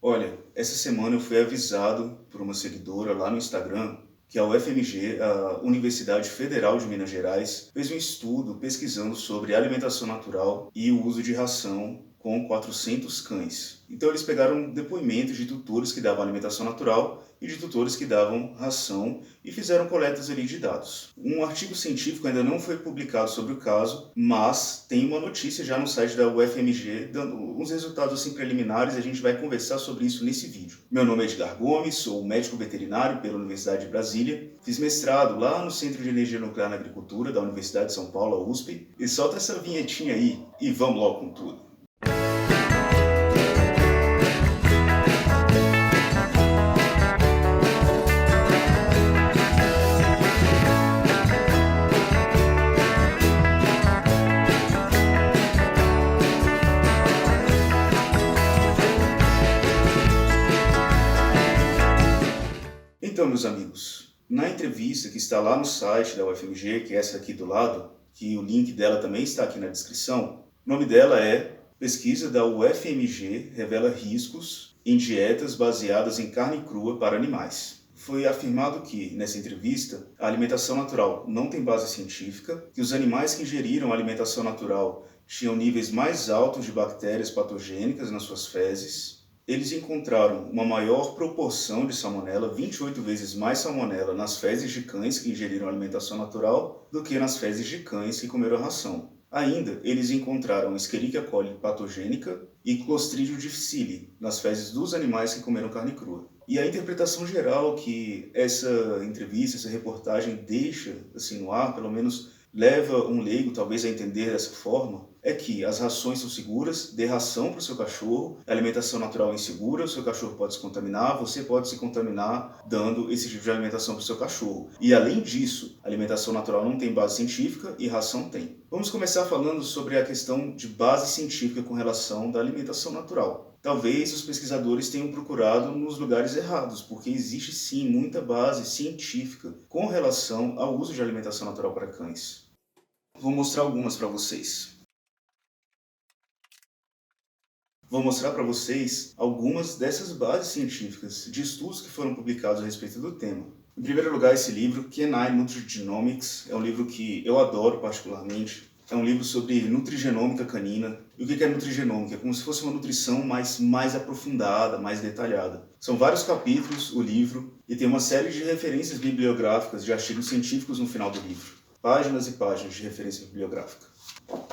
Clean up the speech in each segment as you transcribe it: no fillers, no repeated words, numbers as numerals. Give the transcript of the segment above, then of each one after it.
Olha, essa semana eu fui avisado por uma seguidora lá no Instagram que a UFMG, a Universidade Federal de Minas Gerais, fez um estudo pesquisando sobre alimentação natural e o uso de ração com 400 cães. Então eles pegaram depoimentos de tutores que davam alimentação natural e de tutores que davam ração e fizeram coletas ali de dados. Um artigo científico ainda não foi publicado sobre o caso, mas tem uma notícia já no site da UFMG dando uns resultados assim preliminares e a gente vai conversar sobre isso nesse vídeo. Meu nome é Edgar Gomes, sou médico veterinário pela Universidade de Brasília, fiz mestrado lá no Centro de Energia Nuclear na Agricultura da Universidade de São Paulo, a USP, e solta essa vinhetinha aí e vamos logo com tudo. Então, meus amigos, na entrevista que está lá no site da UFMG, que é essa aqui do lado, que o link dela também está aqui na descrição, o nome dela é Pesquisa da UFMG revela riscos em dietas baseadas em carne crua para animais. Foi afirmado que, nessa entrevista, a alimentação natural não tem base científica, que os animais que ingeriram alimentação natural tinham níveis mais altos de bactérias patogênicas nas suas fezes. Eles encontraram uma maior proporção de salmonela, 28 vezes mais salmonela nas fezes de cães que ingeriram alimentação natural do que nas fezes de cães que comeram ração. Ainda, eles encontraram Escherichia coli patogênica e Clostridium difficile nas fezes dos animais que comeram carne crua. E a interpretação geral que essa entrevista, essa reportagem deixa assim no ar, pelo menos leva um leigo talvez a entender dessa forma, é que as rações são seguras, dê ração para o seu cachorro, a alimentação natural é insegura, o seu cachorro pode se contaminar, você pode se contaminar dando esse tipo de alimentação para o seu cachorro. E além disso, a alimentação natural não tem base científica e ração tem. Vamos começar falando sobre a questão de base científica com relação da alimentação natural. Talvez os pesquisadores tenham procurado nos lugares errados, porque existe sim muita base científica com relação ao uso de alimentação natural para cães. Vou mostrar algumas para vocês. Vou mostrar para vocês algumas dessas bases científicas de estudos que foram publicados a respeito do tema. Em primeiro lugar, esse livro, Canine Nutrigenomics, é um livro que eu adoro particularmente. É um livro sobre nutrigenômica canina. E o que é nutrigenômica? É como se fosse uma nutrição mais aprofundada, mais detalhada. São vários capítulos o livro e tem uma série de referências bibliográficas de artigos científicos no final do livro. Páginas e páginas de referência bibliográfica.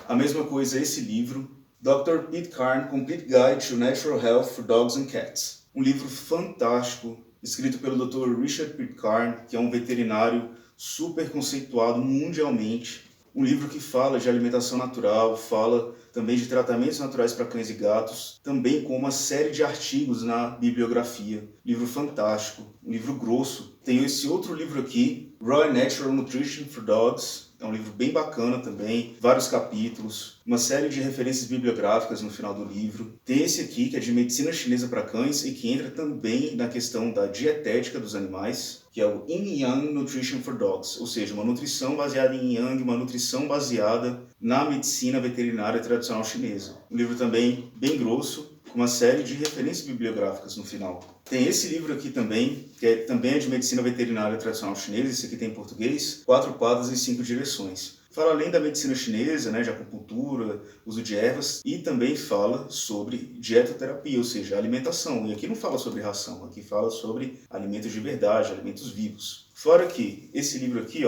A mesma coisa esse livro, Dr. Pete Carn, Complete Guide to Natural Health for Dogs and Cats. Um livro fantástico, escrito pelo Dr. Richard Pete Carn, que é um veterinário super conceituado mundialmente. Um livro que fala de alimentação natural, fala também de tratamentos naturais para cães e gatos, também com uma série de artigos na bibliografia. Livro fantástico, um livro grosso. Tem esse outro livro aqui, Raw Natural Nutrition for Dogs. É um livro bem bacana também, vários capítulos, uma série de referências bibliográficas no final do livro. Tem esse aqui, que é de medicina chinesa para cães e que entra também na questão da dietética dos animais, que é o Yin Yang Nutrition for Dogs, ou seja, uma nutrição baseada em Yang, uma nutrição baseada na medicina veterinária tradicional chinesa. Um livro também bem grosso, com uma série de referências bibliográficas no final. Tem esse livro aqui também, que também é de medicina veterinária tradicional chinesa, esse aqui tem em português, 4 patas e 5 direções. Fala além da medicina chinesa, de acupuntura, uso de ervas, e também fala sobre dietoterapia, ou seja, alimentação. E aqui não fala sobre ração, aqui fala sobre alimentos de verdade, alimentos vivos. Fora que esse livro aqui,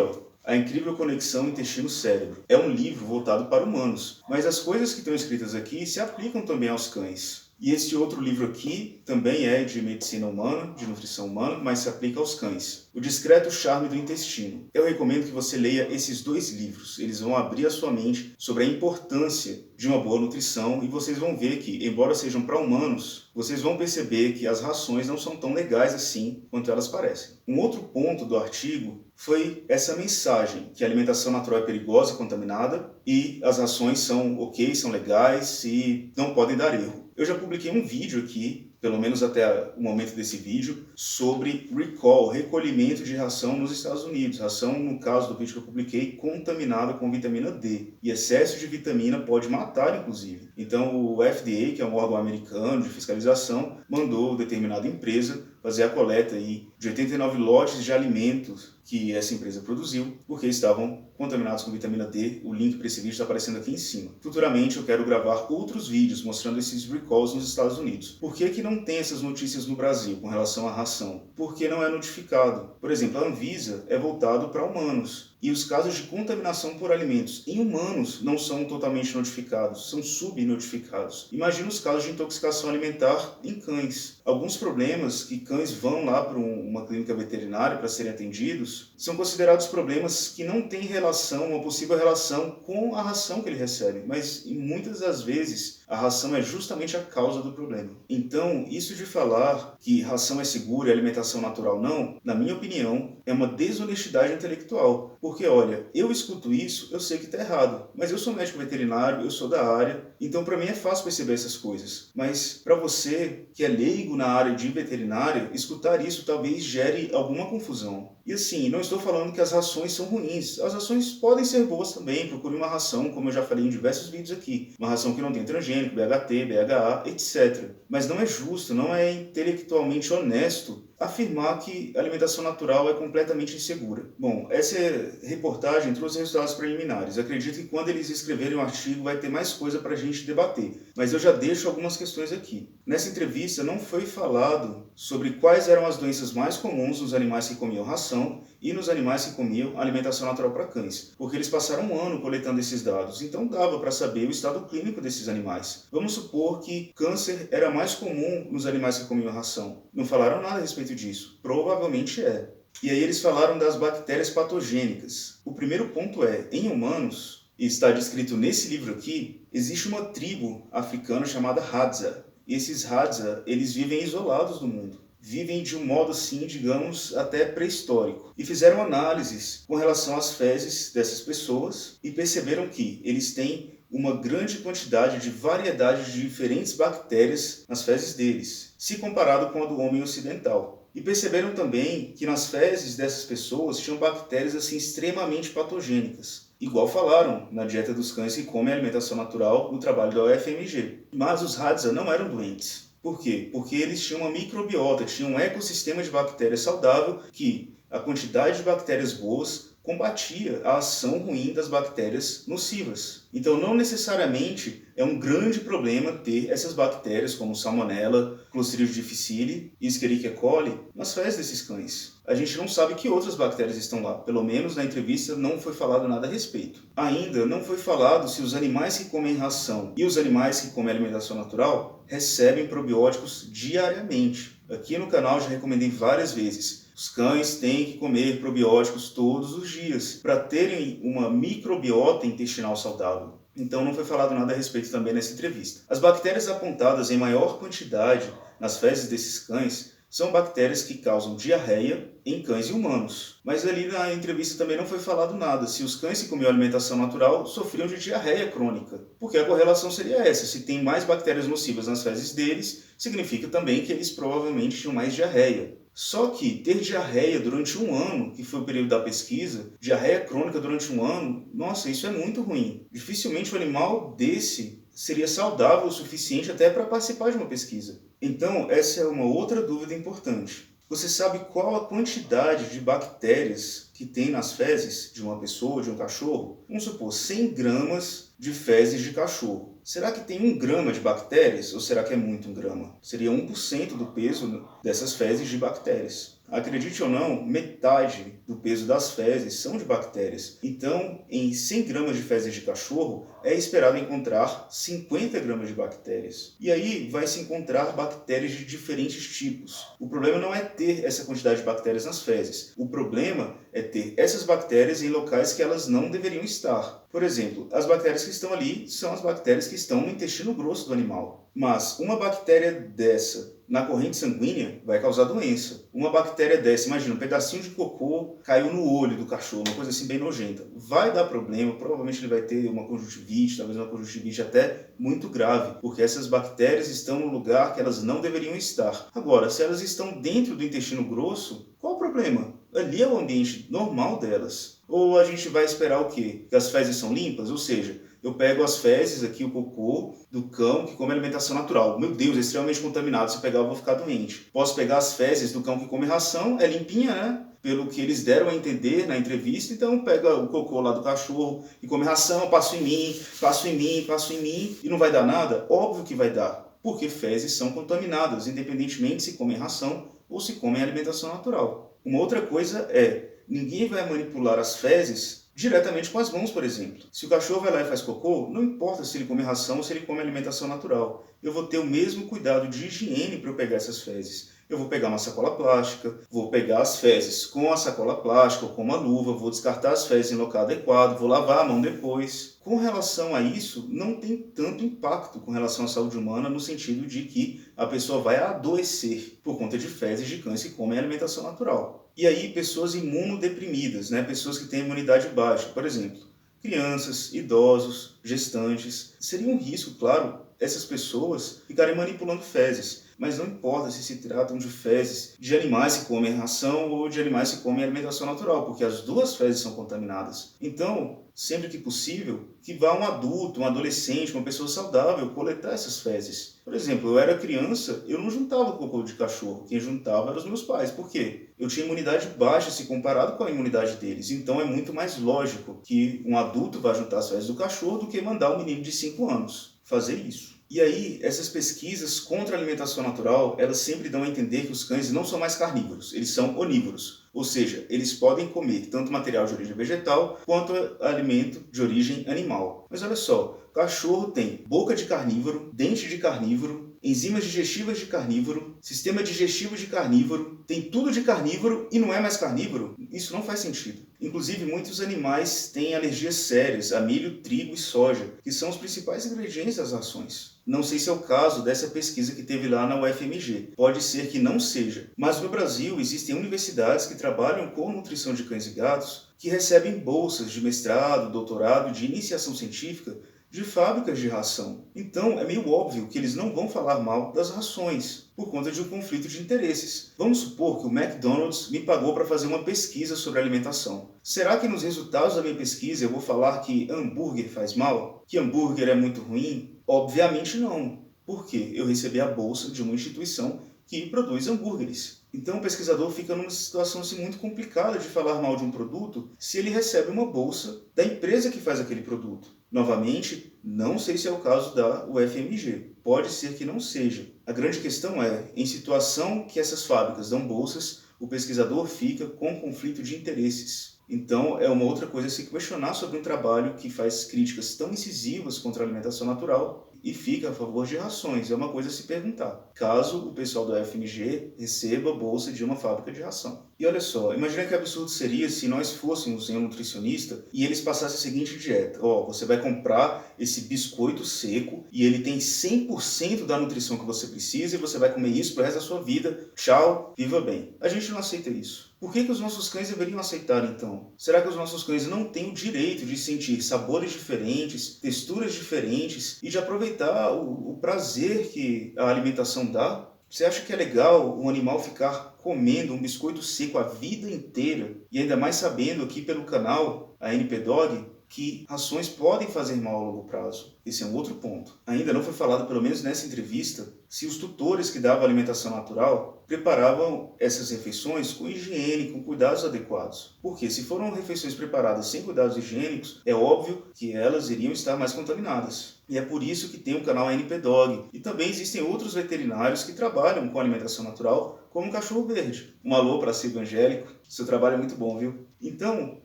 A Incrível Conexão Intestino-Cérebro, é um livro voltado para humanos, mas as coisas que estão escritas aqui se aplicam também aos cães. E este outro livro aqui também é de medicina humana, de nutrição humana, mas se aplica aos cães. O Discreto Charme do Intestino. Eu recomendo que você leia esses 2 livros. Eles vão abrir a sua mente sobre a importância de uma boa nutrição e vocês vão ver que, embora sejam para humanos, vocês vão perceber que as rações não são tão legais assim quanto elas parecem. Um outro ponto do artigo foi essa mensagem que a alimentação natural é perigosa e contaminada e as rações são ok, são legais e não podem dar erro. Eu já publiquei um vídeo aqui pelo menos até o momento desse vídeo, sobre recall, recolhimento de ração nos Estados Unidos. Ração, no caso do vídeo que eu publiquei, contaminada com vitamina D. E excesso de vitamina pode matar, inclusive. Então o FDA, que é um órgão americano de fiscalização, mandou determinada empresa fazer a coleta aí de 89 lotes de alimentos que essa empresa produziu, porque estavam contaminados com vitamina D. O link para esse vídeo está aparecendo aqui em cima. Futuramente eu quero gravar outros vídeos mostrando esses recalls nos Estados Unidos. Por que não tem essas notícias no Brasil com relação à ração? Porque não é notificado. Por exemplo, a Anvisa é voltado para humanos. E os casos de contaminação por alimentos em humanos não são totalmente notificados, são subnotificados. Imagina os casos de intoxicação alimentar em cães. Alguns problemas que cães vão lá para uma clínica veterinária para serem atendidos são considerados problemas que não têm relação, uma possível relação com a ração que ele recebe, mas muitas das vezes a ração é justamente a causa do problema. Então, isso de falar que ração é segura e alimentação natural não, na minha opinião, é uma desonestidade intelectual. Porque, olha, eu escuto isso, eu sei que está errado, mas eu sou médico veterinário, eu sou da área, então para mim é fácil perceber essas coisas. Mas para você, que é leigo na área de veterinária, escutar isso talvez gere alguma confusão. E assim, não estou falando que as rações são ruins. As rações podem ser boas também. Procure uma ração, como eu já falei em diversos vídeos aqui. Uma ração que não tem transgênico, BHT, BHA, etc. Mas não é justo, não é intelectualmente honesto afirmar que a alimentação natural é completamente insegura. Bom, essa reportagem trouxe resultados preliminares. Acredito que quando eles escreverem o artigo vai ter mais coisa para a gente debater. Mas eu já deixo algumas questões aqui. Nessa entrevista não foi falado sobre quais eram as doenças mais comuns nos animais que comiam ração e nos animais que comiam alimentação natural para cães, porque eles passaram um ano coletando esses dados, então dava para saber o estado clínico desses animais. Vamos supor que câncer era mais comum nos animais que comiam ração. Não falaram nada a respeito disso. Provavelmente é. E aí eles falaram das bactérias patogênicas. O primeiro ponto é, em humanos, e está descrito nesse livro aqui, existe uma tribo africana chamada Hadza. E esses Hadza, eles vivem isolados do mundo. Vivem de um modo, assim, digamos, até pré-histórico. E fizeram análises com relação às fezes dessas pessoas e perceberam que eles têm uma grande quantidade de variedade de diferentes bactérias nas fezes deles, se comparado com a do homem ocidental. E perceberam também que nas fezes dessas pessoas tinham bactérias assim extremamente patogênicas, igual falaram na dieta dos cães que comem alimentação natural no trabalho da UFMG. Mas os Hadza não eram doentes. Por quê? Porque eles tinham uma microbiota, tinham um ecossistema de bactérias saudável que a quantidade de bactérias boas combatia a ação ruim das bactérias nocivas. Então, não necessariamente é um grande problema ter essas bactérias como Salmonella, Clostridium difficile e Escherichia coli nas fezes desses cães. A gente não sabe que outras bactérias estão lá. Pelo menos na entrevista não foi falado nada a respeito. Ainda não foi falado se os animais que comem ração e os animais que comem alimentação natural recebem probióticos diariamente. Aqui no canal já recomendei várias vezes. Os cães têm que comer probióticos todos os dias para terem uma microbiota intestinal saudável. Então não foi falado nada a respeito também nessa entrevista. As bactérias apontadas em maior quantidade nas fezes desses cães são bactérias que causam diarreia em cães e humanos. Mas ali na entrevista também não foi falado nada se os cães que comiam alimentação natural sofriam de diarreia crônica. Porque a correlação seria essa: se tem mais bactérias nocivas nas fezes deles, significa também que eles provavelmente tinham mais diarreia. Só que ter diarreia durante um ano, que foi o período da pesquisa, diarreia crônica durante um ano, nossa, isso é muito ruim. Dificilmente um animal desse seria saudável o suficiente até para participar de uma pesquisa. Então, essa é uma outra dúvida importante. Você sabe qual a quantidade de bactérias que tem nas fezes de uma pessoa, de um cachorro? Vamos supor, 100 gramas de fezes de cachorro. Será que tem 1 grama de bactérias ou será que é muito 1 grama? Seria 1% do peso dessas fezes de bactérias. Acredite ou não, metade do peso das fezes são de bactérias. Então, em 100 gramas de fezes de cachorro, é esperado encontrar 50 gramas de bactérias. E aí vai se encontrar bactérias de diferentes tipos. O problema não é ter essa quantidade de bactérias nas fezes. O problema é ter essas bactérias em locais que elas não deveriam estar. Por exemplo, as bactérias que estão ali são as bactérias que estão no intestino grosso do animal. Mas uma bactéria dessa na corrente sanguínea, vai causar doença. Uma bactéria dessa, imagina, um pedacinho de cocô caiu no olho do cachorro, uma coisa assim bem nojenta. Vai dar problema, provavelmente ele vai ter uma conjuntivite, talvez uma conjuntivite até muito grave, porque essas bactérias estão no lugar que elas não deveriam estar. Agora, se elas estão dentro do intestino grosso, qual o problema? Ali é o ambiente normal delas. Ou a gente vai esperar o quê? Que as fezes são limpas? Ou seja, eu pego as fezes aqui, o cocô do cão que come alimentação natural. Meu Deus, é extremamente contaminado. Se eu pegar, eu vou ficar doente. Posso pegar as fezes do cão que come ração, é limpinha, né? Pelo que eles deram a entender na entrevista. Então, pega o cocô lá do cachorro que come ração, passo em mim, passo em mim, passo em mim, e não vai dar nada? Óbvio que vai dar, porque fezes são contaminadas, independentemente se comem ração ou se comem alimentação natural. Uma outra coisa é, ninguém vai manipular as fezes diretamente com as mãos, por exemplo. Se o cachorro vai lá e faz cocô, não importa se ele come ração ou se ele come alimentação natural. Eu vou ter o mesmo cuidado de higiene para eu pegar essas fezes. Eu vou pegar uma sacola plástica, vou pegar as fezes com a sacola plástica ou com uma luva, vou descartar as fezes em local adequado, vou lavar a mão depois. Com relação a isso, não tem tanto impacto com relação à saúde humana, no sentido de que a pessoa vai adoecer por conta de fezes de cães que comem alimentação natural. E aí, pessoas imunodeprimidas, né? Pessoas que têm imunidade baixa, por exemplo, crianças, idosos, gestantes. Seria um risco, claro, essas pessoas ficarem manipulando fezes. Mas não importa se se tratam de fezes de animais que comem ração ou de animais que comem alimentação natural, porque as duas fezes são contaminadas. Então, sempre que possível, que vá um adulto, um adolescente, uma pessoa saudável coletar essas fezes. Por exemplo, eu era criança, eu não juntava cocô de cachorro, quem juntava eram os meus pais. Por quê? Eu tinha imunidade baixa se comparado com a imunidade deles, então é muito mais lógico que um adulto vá juntar as fezes do cachorro do que mandar um menino de 5 anos fazer isso. E aí, essas pesquisas contra a alimentação natural, elas sempre dão a entender que os cães não são mais carnívoros, eles são onívoros. Ou seja, eles podem comer tanto material de origem vegetal quanto alimento de origem animal. Mas olha só, cachorro tem boca de carnívoro, dente de carnívoro, enzimas digestivas de carnívoro, sistema digestivo de carnívoro, tem tudo de carnívoro e não é mais carnívoro? Isso não faz sentido. Inclusive, muitos animais têm alergias sérias a milho, trigo e soja, que são os principais ingredientes das rações. Não sei se é o caso dessa pesquisa que teve lá na UFMG. Pode ser que não seja. Mas no Brasil existem universidades que trabalham com nutrição de cães e gatos que recebem bolsas de mestrado, doutorado, de iniciação científica de fábricas de ração. Então, é meio óbvio que eles não vão falar mal das rações, por conta de um conflito de interesses. Vamos supor que o McDonald's me pagou para fazer uma pesquisa sobre alimentação. Será que nos resultados da minha pesquisa eu vou falar que hambúrguer faz mal? Que hambúrguer é muito ruim? Obviamente não. Por quê? Eu recebi a bolsa de uma instituição que produz hambúrgueres. Então o pesquisador fica numa situação assim, muito complicada de falar mal de um produto se ele recebe uma bolsa da empresa que faz aquele produto. Novamente, não sei se é o caso da UFMG. Pode ser que não seja. A grande questão é, em situação que essas fábricas dão bolsas, o pesquisador fica com conflito de interesses. Então, é uma outra coisa a se questionar sobre um trabalho que faz críticas tão incisivas contra a alimentação natural e fica a favor de rações. É uma coisa a se perguntar, caso o pessoal da UFMG receba a bolsa de uma fábrica de ração. E olha só, imagina que absurdo seria se nós fôssemos em um nutricionista e eles passassem a seguinte dieta. Você vai comprar esse biscoito seco e ele tem 100% da nutrição que você precisa e você vai comer isso pro resto da sua vida. Tchau, viva bem. A gente não aceita isso. Por que os nossos cães deveriam aceitar, então? Será que os nossos cães não têm o direito de sentir sabores diferentes, texturas diferentes e de aproveitar o prazer que a alimentação dá? Você acha que é legal um animal ficar comendo um biscoito seco a vida inteira? E ainda mais sabendo aqui pelo canal, a NP Dog, que rações podem fazer mal a longo prazo. Esse é um outro ponto. Ainda não foi falado, pelo menos nessa entrevista, se os tutores que davam alimentação natural preparavam essas refeições com higiene, com cuidados adequados. Porque se foram refeições preparadas sem cuidados higiênicos, é óbvio que elas iriam estar mais contaminadas. E é por isso que tem o canal NP Dog. E também existem outros veterinários que trabalham com alimentação natural, como o Cachorro Verde. Um alô para Silvio Angélico. Seu trabalho é muito bom, viu? Então,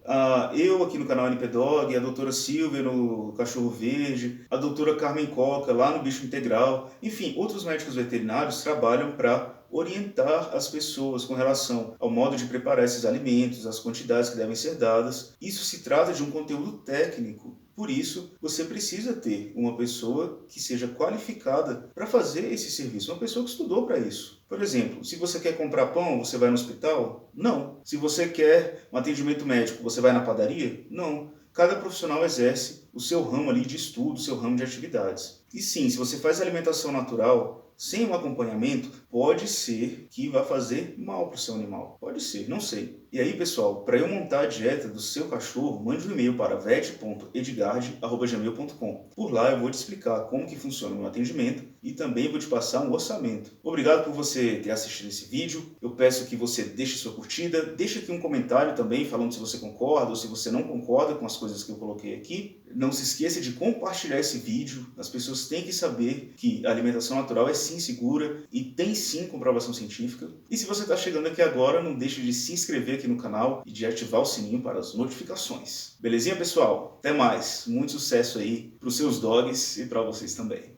eu aqui no canal NP Dog, a doutora Silvia no Cachorro Verde, a doutora Carmen Coca lá no Bicho Integral, enfim, outros médicos veterinários trabalham para orientar as pessoas com relação ao modo de preparar esses alimentos, as quantidades que devem ser dadas. Isso se trata de um conteúdo técnico. Por isso, você precisa ter uma pessoa que seja qualificada para fazer esse serviço, uma pessoa que estudou para isso. Por exemplo, se você quer comprar pão, você vai no hospital? Não. Se você quer um atendimento médico, você vai na padaria? Não. Cada profissional exerce o seu ramo ali de estudo, o seu ramo de atividades. E sim, se você faz alimentação natural, sem um acompanhamento, pode ser que vá fazer mal para o seu animal. Pode ser, não sei. E aí, pessoal, para eu montar a dieta do seu cachorro, mande um e-mail para vet.edgard@gmail.com. Por lá eu vou te explicar como que funciona o meu atendimento e também vou te passar um orçamento. Obrigado por você ter assistido esse vídeo. Eu peço que você deixe sua curtida, deixe aqui um comentário também falando se você concorda ou se você não concorda com as coisas que eu coloquei aqui. Não se esqueça de compartilhar esse vídeo. As pessoas têm que saber que a alimentação natural é sim segura e tem sim comprovação científica. E se você está chegando aqui agora, não deixe de se inscrever aqui no canal e de ativar o sininho para as notificações. Belezinha, pessoal? Até mais. Muito sucesso aí para os seus dogs e para vocês também.